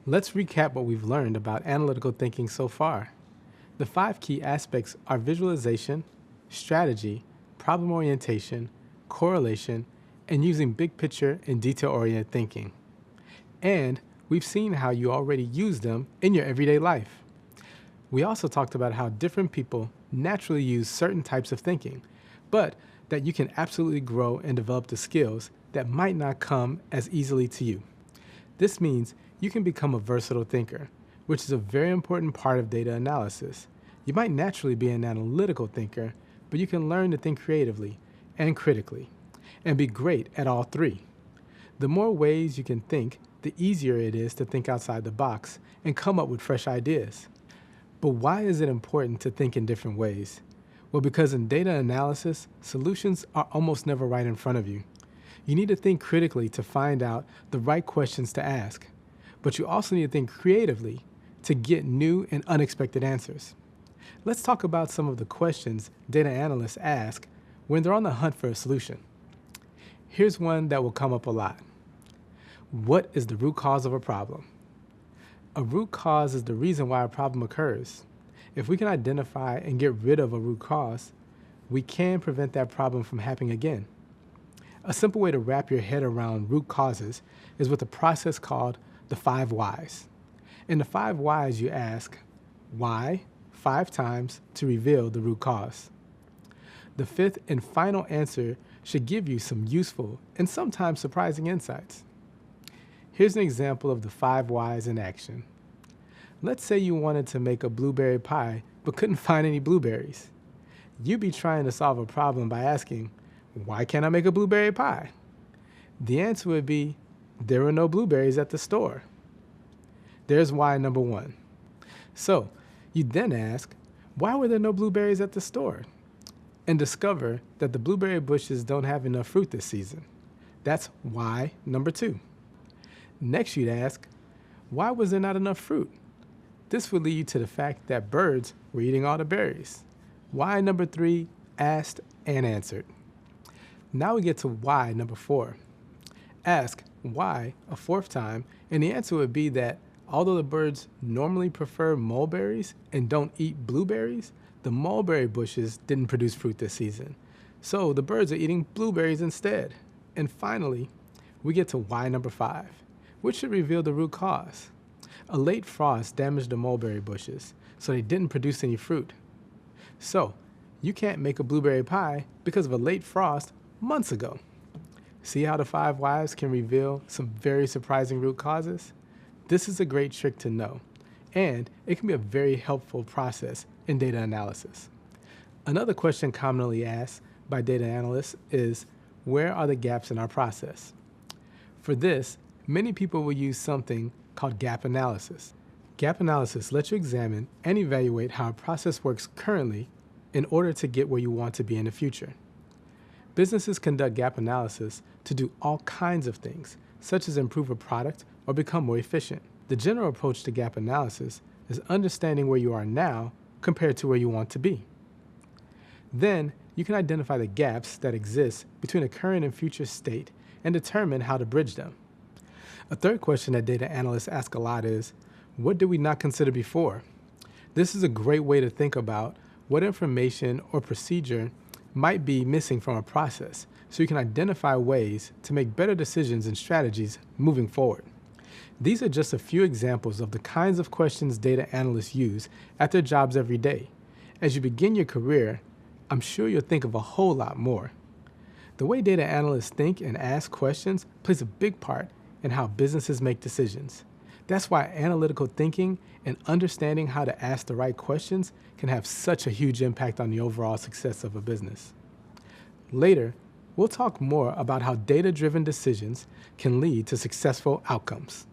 Let's recap what we've learned about analytical thinking so far. The 5 key aspects are visualization, strategy, problem orientation, correlation, and using big picture and detail oriented thinking. And we've seen how you already use them in your everyday life. We also talked about how different people naturally use certain types of thinking, but that you can absolutely grow and develop the skills that might not come as easily to you. This means you can become a versatile thinker, which is a very important part of data analysis. You might naturally be an analytical thinker, but you can learn to think creatively and critically, and be great at all three. The more ways you can think, the easier it is to think outside the box and come up with fresh ideas. But why is it important to think in different ways? Well, because in data analysis, solutions are almost never right in front of you. You need to think critically to find out the right questions to ask, but you also need to think creatively to get new and unexpected answers. Let's talk about some of the questions data analysts ask when they're on the hunt for a solution. Here's one that will come up a lot. What is the root cause of a problem? A root cause is the reason why a problem occurs. If we can identify and get rid of a root cause, we can prevent that problem from happening again. A simple way to wrap your head around root causes is with a process called the 5 whys. In the 5 whys, you ask why 5 times to reveal the root cause. The fifth and final answer should give you some useful and sometimes surprising insights. Here's an example of the 5 whys in action. Let's say you wanted to make a blueberry pie but couldn't find any blueberries. You'd be trying to solve a problem by asking, why can't I make a blueberry pie? The answer would be, there were no blueberries at the store. There's why number 1. So you then ask, why were there no blueberries at the store? And discover that the blueberry bushes don't have enough fruit this season. That's why number 2. Next you'd ask, why was there not enough fruit? This would lead you to the fact that birds were eating all the berries. Why number 3, asked and answered. Now we get to why number 4. Ask why a 4th time, and the answer would be that although the birds normally prefer mulberries and don't eat blueberries, the mulberry bushes didn't produce fruit this season. So the birds are eating blueberries instead. And finally, we get to why number 5, which should reveal the root cause. A late frost damaged the mulberry bushes, so they didn't produce any fruit. So you can't make a blueberry pie because of a late frost months ago. See how the 5 whys can reveal some very surprising root causes? This is a great trick to know, and it can be a very helpful process in data analysis. Another question commonly asked by data analysts is, where are the gaps in our process? For this, many people will use something called gap analysis. Gap analysis lets you examine and evaluate how a process works currently in order to get where you want to be in the future. Businesses conduct gap analysis to do all kinds of things, such as improve a product or become more efficient. The general approach to gap analysis is understanding where you are now compared to where you want to be. Then, you can identify the gaps that exist between a current and future state and determine how to bridge them. A third question that data analysts ask a lot is, what did we not consider before? This is a great way to think about what information or procedure might be missing from a process, so you can identify ways to make better decisions and strategies moving forward. These are just a few examples of the kinds of questions data analysts use at their jobs every day. As you begin your career, I'm sure you'll think of a whole lot more. The way data analysts think and ask questions plays a big part in how businesses make decisions. That's why analytical thinking and understanding how to ask the right questions can have such a huge impact on the overall success of a business. Later, we'll talk more about how data-driven decisions can lead to successful outcomes.